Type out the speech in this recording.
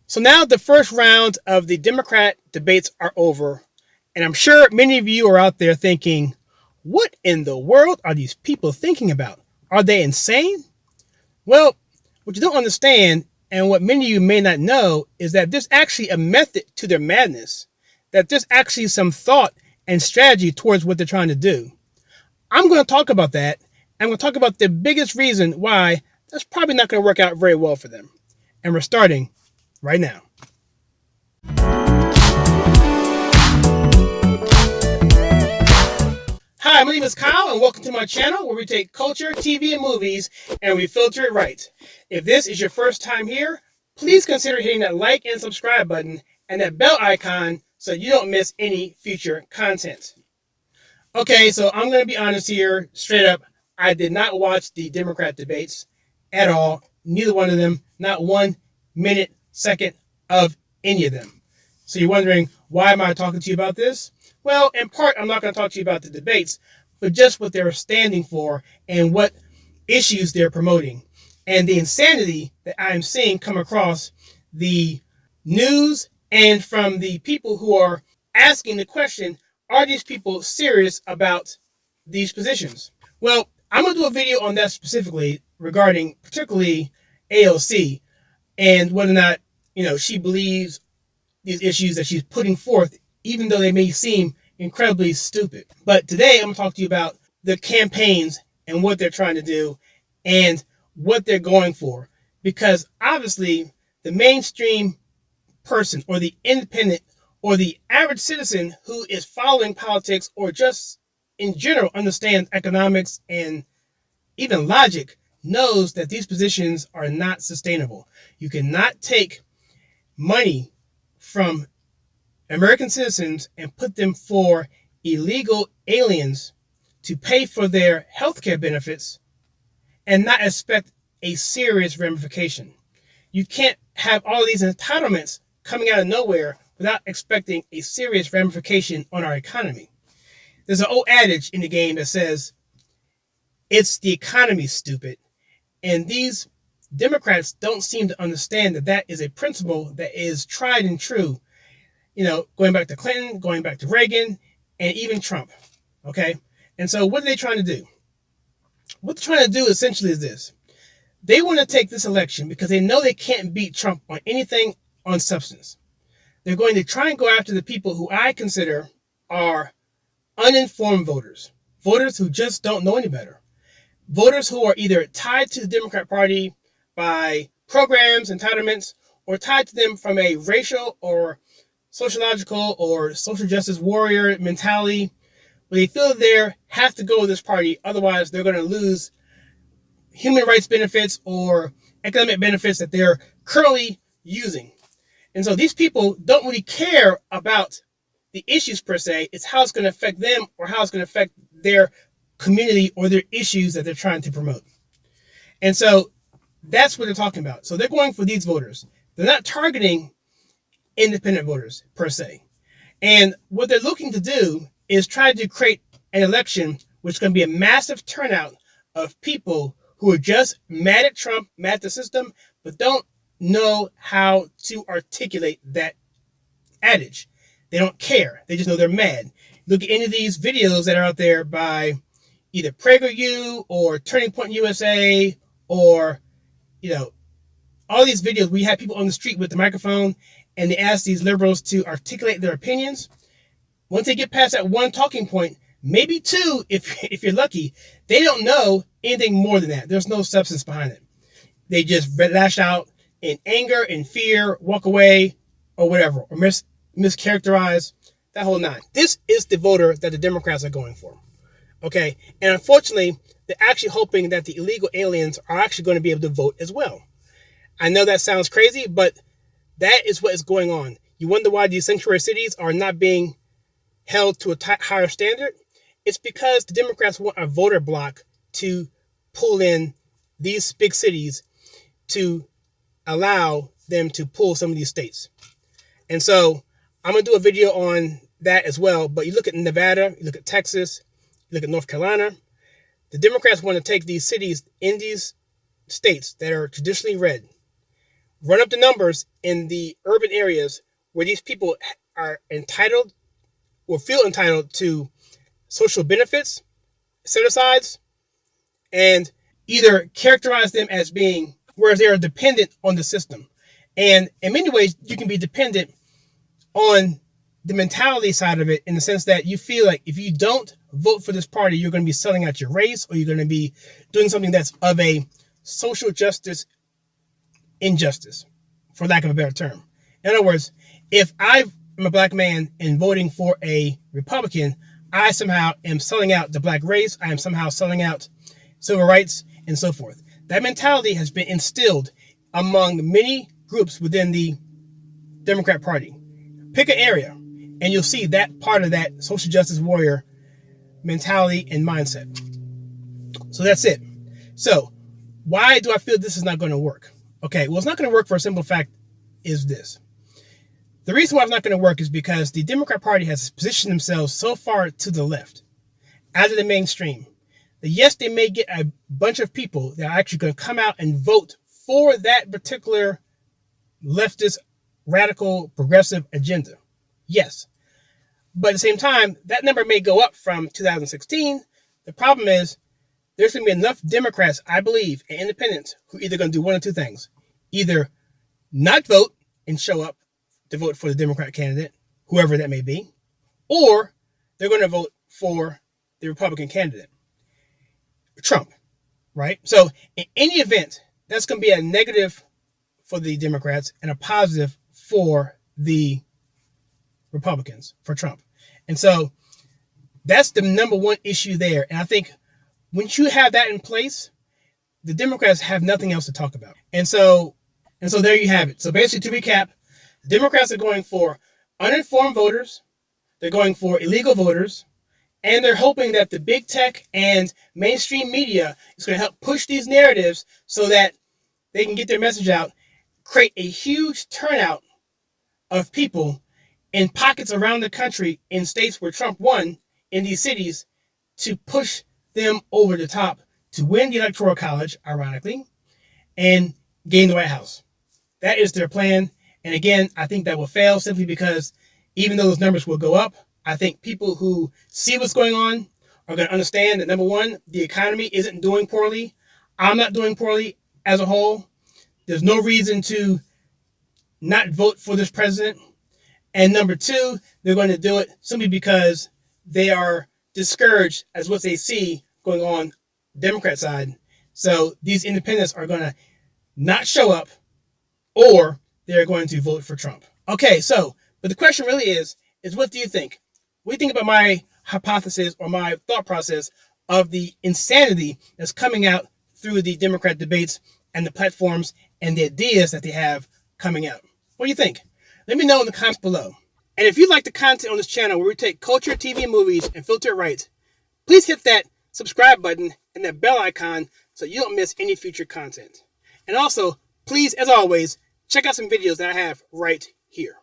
So now the first round of the Democrat debates are over, and I'm sure many of you are out there thinking, what in the world are these people thinking about? Are they insane? Well, what you don't understand, and what many of you may not know, is that there's actually a method to their madness, that there's actually some thought and strategy towards what they're trying to do. I'm going to talk about that. I'm going to talk about the biggest reason why that's probably not going to work out very well for them. And we're starting right now. Hi, my name is Kyle, and welcome to my channel where we take culture, TV, and movies, and we filter it right. If this is your first time here, please consider hitting that like and subscribe button and that bell icon so you don't miss any future content. Okay, so I'm going to be honest here, straight up. I did not watch the Democrat debates at all. Neither one of them, not 1 minute, second of any of them. So you're wondering, why am I talking to you about this? Well, in part, I'm not going to talk to you about the debates, but just what they're standing for and what issues they're promoting. And the insanity that I'm seeing come across the news and from the people who are asking the question, are these people serious about these positions? Well, I'm going to do a video on that specifically regarding particularly AOC and whether or not, she believes these issues that she's putting forth, even though they may seem incredibly stupid. But today I'm going to talk to you about the campaigns and what they're trying to do and what they're going for. Because obviously the mainstream person or the independent or the average citizen who is following politics or just in general understands economics and even logic knows that these positions are not sustainable. You cannot take money from American citizens and put them for illegal aliens to pay for their healthcare benefits and not expect a serious ramification. You can't have all of these entitlements coming out of nowhere without expecting a serious ramification on our economy. There's an old adage in the game that says, it's the economy, stupid. And these Democrats don't seem to understand that that is a principle that is tried and true, going back to Clinton, going back to Reagan, and even Trump. Okay? And so what are they trying to do? What they're trying to do essentially is this. They want to take this election because they know they can't beat Trump on anything on substance. They're going to try and go after the people who I consider are uninformed voters. Voters who just don't know any better. Voters who are either tied to the Democrat Party by programs, entitlements, or tied to them from a racial or sociological or social justice warrior mentality, where they feel they have to go with this party, otherwise they're going to lose human rights benefits or economic benefits that they're currently using. And so these people don't really care about the issues per se. It's how it's going to affect them or how it's going to affect their community or their issues that they're trying to promote. And so that's what they're talking about. So they're going for these voters. They're not targeting independent voters per se. And what they're looking to do is try to create an election which is going to be a massive turnout of people who are just mad at Trump, mad at the system, but don't know how to articulate that adage. They don't care. They just know they're mad. Look at any of these videos that are out there by either PragerU or Turning Point USA or, all these videos we have people on the street with the microphone and they ask these liberals to articulate their opinions. Once they get past that one talking point, maybe two, if you're lucky, they don't know anything more than that. There's no substance behind it. They just lash out in anger and fear, walk away, or whatever, or mischaracterize, that whole nine. This is the voter that the Democrats are going for. Okay? And unfortunately, they're actually hoping that the illegal aliens are actually going to be able to vote as well. I know that sounds crazy, but that is what is going on. You wonder why these sanctuary cities are not being held to a higher standard? It's because the Democrats want a voter bloc to pull in these big cities to allow them to pull some of these states. And so I'm going to do a video on that as well. But you look at Nevada, you look at Texas, you look at North Carolina. The Democrats want to take these cities in these states that are traditionally red, run up the numbers in the urban areas where these people are entitled or feel entitled to social benefits, set asides, and either characterize them as being, whereas they are dependent on the system. And in many ways, you can be dependent on the mentality side of it, in the sense that you feel like if you don't vote for this party, you're going to be selling out your race, or you're going to be doing something that's of a social justice injustice, for lack of a better term. In other words, if I'm a black man and voting for a Republican, I somehow am selling out the black race. I am somehow selling out civil rights and so forth. That mentality has been instilled among many groups within the Democrat Party. Pick an area, and you'll see that part of that social justice warrior mentality and mindset. So that's it. So why do I feel this is not going to work? Okay, well, it's not going to work for a simple fact is this. The reason why it's not going to work is because the Democrat Party has positioned themselves so far to the left, out of the mainstream, that yes, they may get a bunch of people that are actually going to come out and vote for that particular leftist, radical, progressive agenda. Yes. But at the same time, that number may go up from 2016. The problem is there's going to be enough Democrats, I believe, and independents who are either going to do one of two things. Either not vote and show up to vote for the Democrat candidate, whoever that may be, or they're going to vote for the Republican candidate, Trump, right? So in any event, that's going to be a negative for the Democrats and a positive for the Republicans, for Trump. And so that's the number one issue there. And I think once you have that in place, the Democrats have nothing else to talk about. And so there you have it. So basically, to recap, the Democrats are going for uninformed voters, they're going for illegal voters, and they're hoping that the big tech and mainstream media is going to help push these narratives so that they can get their message out, create a huge turnout of people in pockets around the country, in states where Trump won, in these cities, to push them over the top to win the Electoral College, ironically, and gain the White House. That is their plan. And again, I think that will fail simply because even though those numbers will go up, I think people who see what's going on are going to understand that, number one, the economy isn't doing poorly. I'm not doing poorly as a whole. There's no reason to not vote for this president. And number two, they're going to do it simply because they are discouraged as what they see going on Democrat side. So these independents are going to not show up, or they're going to vote for Trump. Okay, but the question really is what do you think? What do you think about my hypothesis or my thought process of the insanity that's coming out through the Democrat debates and the platforms and the ideas that they have coming out? What do you think? Let me know in the comments below. And if you like the content on this channel where we take culture, TV, and movies and filter it right, please hit that subscribe button and that bell icon so you don't miss any future content. And also, please, as always, check out some videos that I have right here.